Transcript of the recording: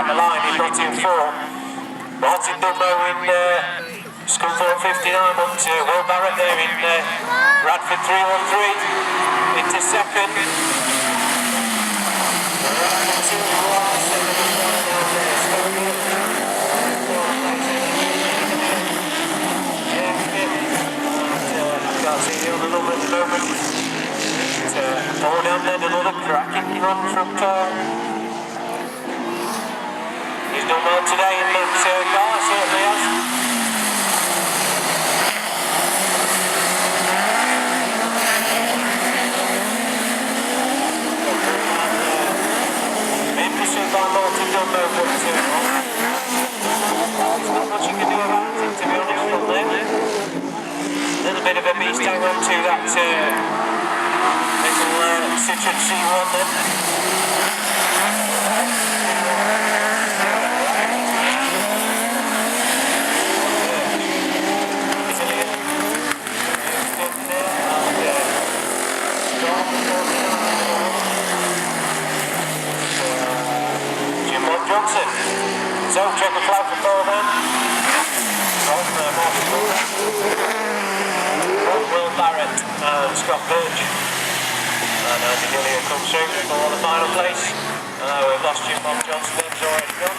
out the line, he's not in four. Martin Dunmo in Scunthorpe 59, but Will Barrett there in Radford 313 into second. Can't see the other number at the moment. All down there, another cracking run from he's done well today in that car, certainly has. Being pursued by Martin Dunmo, but there's not much you can do about it, to be honest, from there. A little bit of a beast hang on to that little Citroen C1 then. Johnson. So check the flag for four then. Will Barrett and Scott Birch. And Andy Gillian comes through for the final place. We've lost Jim Bob Johnson, already gone.